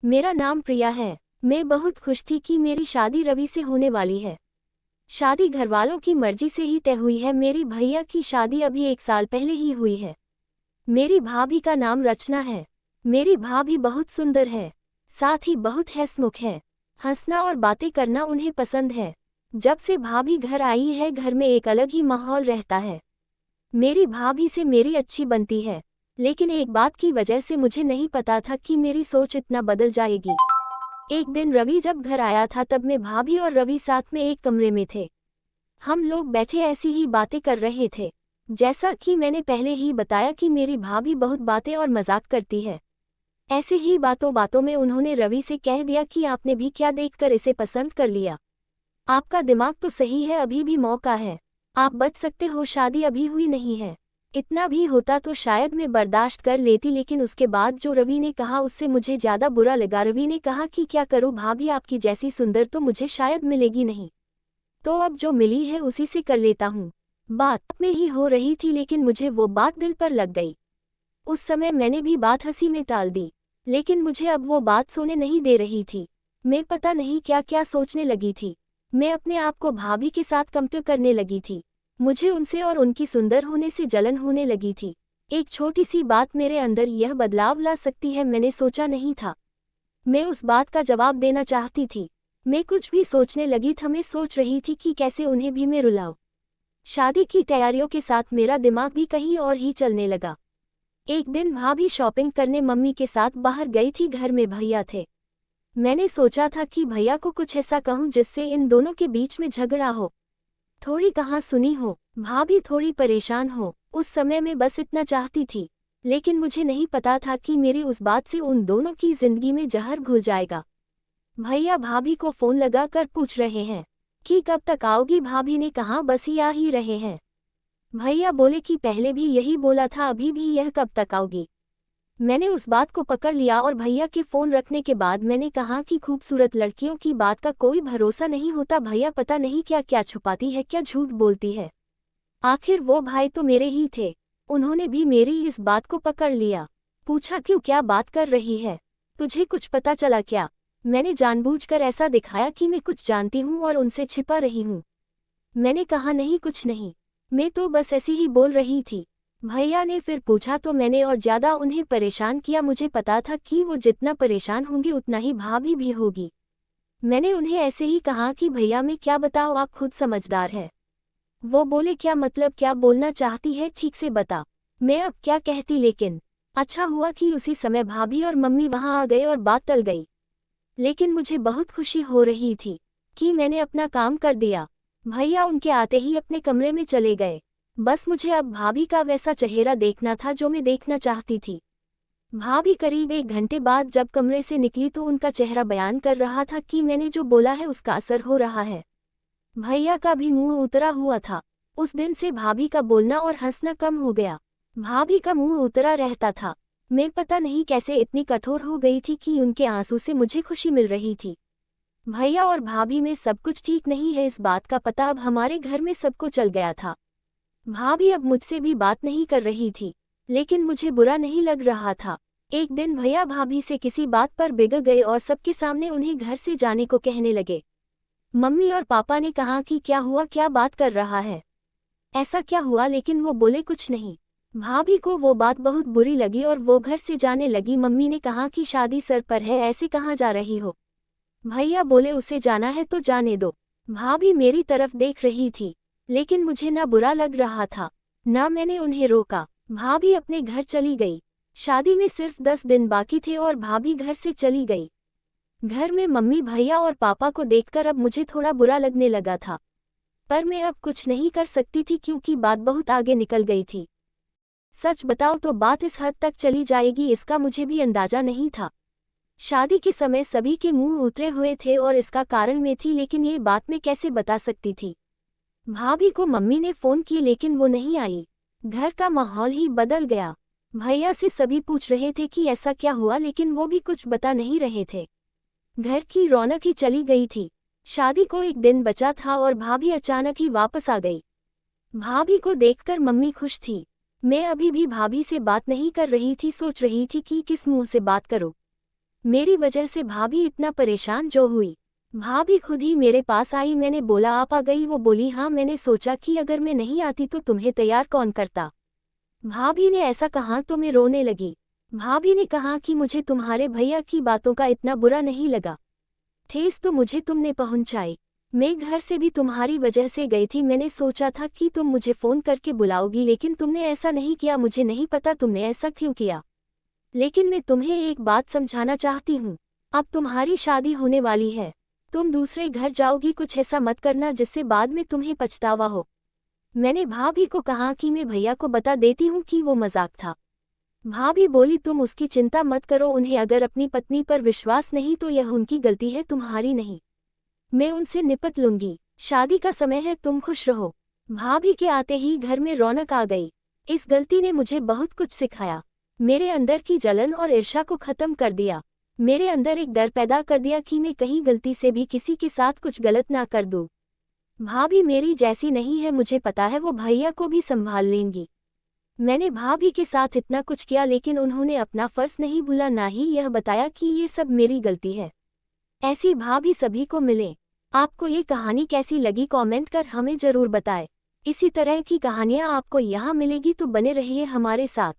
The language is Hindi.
मेरा नाम प्रिया है। मैं बहुत खुश थी कि मेरी शादी रवि से होने वाली है। शादी घरवालों की मर्जी से ही तय हुई है। मेरी भैया की शादी अभी 1 साल पहले ही हुई है। मेरी भाभी का नाम रचना है। मेरी भाभी बहुत सुंदर है, साथ ही बहुत हंसमुख है। हंसना और बातें करना उन्हें पसंद है। जब से भाभी घर आई है, घर में एक अलग ही माहौल रहता है। मेरी भाभी से मेरी अच्छी बनती है, लेकिन एक बात की वजह से मुझे नहीं पता था कि मेरी सोच इतना बदल जाएगी। एक दिन रवि जब घर आया था, तब मैं, भाभी और रवि साथ में एक कमरे में थे। हम लोग बैठे ऐसी ही बातें कर रहे थे। जैसा कि मैंने पहले ही बताया कि मेरी भाभी बहुत बातें और मजाक करती है। ऐसे ही बातों बातों में उन्होंने रवि से कह दिया कि आपने भी क्या देखकर इसे पसंद कर लिया। आपका दिमाग तो सही है, अभी भी मौका है, आप बच सकते हो, शादी अभी हुई नहीं है। इतना भी होता तो शायद मैं बर्दाश्त कर लेती, लेकिन उसके बाद जो रवि ने कहा उससे मुझे ज्यादा बुरा लगा। रवि ने कहा कि क्या करूं भाभी, आपकी जैसी सुंदर तो मुझे शायद मिलेगी नहीं, तो अब जो मिली है उसी से कर लेता हूं। बात में ही हो रही थी, लेकिन मुझे वो बात दिल पर लग गई। उस समय मैंने भी बात हंसी में टाल दी, लेकिन मुझे अब वो बात सोने नहीं दे रही थी। मैं पता नहीं क्या क्या सोचने लगी थी। मैं अपने आप को भाभी के साथ कंपेयर करने लगी थी। मुझे उनसे और उनकी सुंदर होने से जलन होने लगी थी। एक छोटी सी बात मेरे अंदर यह बदलाव ला सकती है, मैंने सोचा नहीं था। मैं उस बात का जवाब देना चाहती थी। मैं कुछ भी सोचने लगी था। मैं सोच रही थी कि कैसे उन्हें भी मैं रुलाऊं। शादी की तैयारियों के साथ मेरा दिमाग भी कहीं और ही चलने लगा। एक दिन भाभी शॉपिंग करने मम्मी के साथ बाहर गई थी, घर में भैया थे। मैंने सोचा था कि भैया को कुछ ऐसा कहूं जिससे इन दोनों के बीच में झगड़ा हो, थोड़ी कहाँ सुनी हो, भाभी थोड़ी परेशान हो। उस समय मैं बस इतना चाहती थी, लेकिन मुझे नहीं पता था कि मेरी उस बात से उन दोनों की जिंदगी में जहर घुल जाएगा। भैया भाभी को फोन लगा कर पूछ रहे हैं कि कब तक आओगी। भाभी ने कहा बस ही आ ही रहे हैं। भैया बोले कि पहले भी यही बोला था, अभी भी यह कब तक आओगी। मैंने उस बात को पकड़ लिया और भैया के फोन रखने के बाद मैंने कहा कि खूबसूरत लड़कियों की बात का कोई भरोसा नहीं होता। भैया पता नहीं क्या क्या छुपाती है, क्या झूठ बोलती है। आखिर वो भाई तो मेरे ही थे। उन्होंने भी मेरी इस बात को पकड़ लिया। पूछा क्यों, क्या बात कर रही है, तुझे कुछ पता चला क्या। मैंने जानबूझकर ऐसा दिखाया कि मैं कुछ जानती हूँ और उनसे छिपा रही हूँ। मैंने कहा नहीं, कुछ नहीं, मैं तो बस ऐसी ही बोल रही थी। भैया ने फिर पूछा तो मैंने और ज्यादा उन्हें परेशान किया। मुझे पता था कि वो जितना परेशान होंगे उतना ही भाभी भी होगी। मैंने उन्हें ऐसे ही कहा कि भैया मैं क्या बताऊं, आप खुद समझदार है। वो बोले क्या मतलब, क्या बोलना चाहती है, ठीक से बता। मैं अब क्या कहती, लेकिन अच्छा हुआ कि उसी समय भाभी और मम्मी वहां आ गए और बात टल गई। लेकिन मुझे बहुत खुशी हो रही थी कि मैंने अपना काम कर दिया। भैया उनके आते ही अपने कमरे में चले गए। बस मुझे अब भाभी का वैसा चेहरा देखना था जो मैं देखना चाहती थी। भाभी करीब 1 घंटे बाद जब कमरे से निकली तो उनका चेहरा बयान कर रहा था कि मैंने जो बोला है उसका असर हो रहा है। भैया का भी मुंह उतरा हुआ था। उस दिन से भाभी का बोलना और हंसना कम हो गया। भाभी का मुंह उतरा रहता था। मैं पता नहीं कैसे इतनी कठोर हो गई थी कि उनके आंसू से मुझे खुशी मिल रही थी। भैया और भाभी में सब कुछ ठीक नहीं है, इस बात का पता अब हमारे घर में सबको चल गया था। भाभी अब मुझसे भी बात नहीं कर रही थी, लेकिन मुझे बुरा नहीं लग रहा था। एक दिन भैया भाभी से किसी बात पर बिगड़ गए और सबके सामने उन्हें घर से जाने को कहने लगे। मम्मी और पापा ने कहा कि क्या हुआ, क्या बात कर रहा है, ऐसा क्या हुआ, लेकिन वो बोले कुछ नहीं। भाभी को वो बात बहुत बुरी लगी और वो घर से जाने लगी। मम्मी ने कहा कि शादी सर पर है, ऐसे कहाँ जा रही हो। भैया बोले उसे जाना है तो जाने दो। भाभी मेरी तरफ देख रही थी, लेकिन मुझे ना बुरा लग रहा था, ना मैंने उन्हें रोका। भाभी अपने घर चली गई। शादी में सिर्फ 10 दिन बाकी थे और भाभी घर से चली गई। घर में मम्मी भैया और पापा को देखकर अब मुझे थोड़ा बुरा लगने लगा था, पर मैं अब कुछ नहीं कर सकती थी क्योंकि बात बहुत आगे निकल गई थी। सच बताओ तो बात इस हद तक चली जाएगी इसका मुझे भी अंदाजा नहीं था। शादी के समय सभी के मुंह उतरे हुए थे और इसका कारण मैं थी, लेकिन ये बात मैं कैसे बता सकती थी। भाभी को मम्मी ने फोन किए लेकिन वो नहीं आई। घर का माहौल ही बदल गया। भैया से सभी पूछ रहे थे कि ऐसा क्या हुआ, लेकिन वो भी कुछ बता नहीं रहे थे। घर की रौनक ही चली गई थी। शादी को 1 दिन बचा था और भाभी अचानक ही वापस आ गई। भाभी को देखकर मम्मी खुश थी। मैं अभी भी भाभी से बात नहीं कर रही थी, सोच रही थी कि किस मुंह से बात करूं। मेरी वजह से भाभी इतना परेशान जो हुई। भाभी खुद ही मेरे पास आई, मैंने बोला आप आ गई? वो बोली हाँ, मैंने सोचा कि अगर मैं नहीं आती तो तुम्हें तैयार कौन करता। भाभी ने ऐसा कहा तो मैं रोने लगी। भाभी ने कहा कि मुझे तुम्हारे भैया की बातों का इतना बुरा नहीं लगा, ठेस तो मुझे तुमने पहुंचाई। मैं घर से भी तुम्हारी वजह से गई थी, मैंने सोचा था कि तुम मुझे फ़ोन करके बुलाओगी, लेकिन तुमने ऐसा नहीं किया। मुझे नहीं पता तुमने ऐसा क्यों किया, लेकिन मैं तुम्हें एक बात समझाना चाहती हूँ। अब तुम्हारी शादी होने वाली है, तुम दूसरे घर जाओगी, कुछ ऐसा मत करना जिससे बाद में तुम्हें पछतावा हो। मैंने भाभी को कहा कि मैं भैया को बता देती हूँ कि वो मजाक था। भाभी बोली तुम उसकी चिंता मत करो, उन्हें अगर अपनी पत्नी पर विश्वास नहीं तो यह उनकी गलती है, तुम्हारी नहीं। मैं उनसे निपट लूंगी, शादी का समय है, तुम खुश रहो। भाभी के आते ही घर में रौनक आ गई। इस गलती ने मुझे बहुत कुछ सिखाया, मेरे अंदर की जलन और ईर्ष्या को खत्म कर दिया। मेरे अंदर एक डर पैदा कर दिया कि मैं कहीं गलती से भी किसी के साथ कुछ गलत ना कर दूं। भाभी मेरी जैसी नहीं है, मुझे पता है वो भैया को भी संभाल लेंगी। मैंने भाभी के साथ इतना कुछ किया, लेकिन उन्होंने अपना फर्ज नहीं भूला, ना ही यह बताया कि ये सब मेरी गलती है। ऐसी भाभी सभी को मिले। आपको ये कहानी कैसी लगी कमेंट कर हमें ज़रूर बताएं। इसी तरह की कहानियाँ आपको यहाँ मिलेगी, तो बने रहिए हमारे साथ।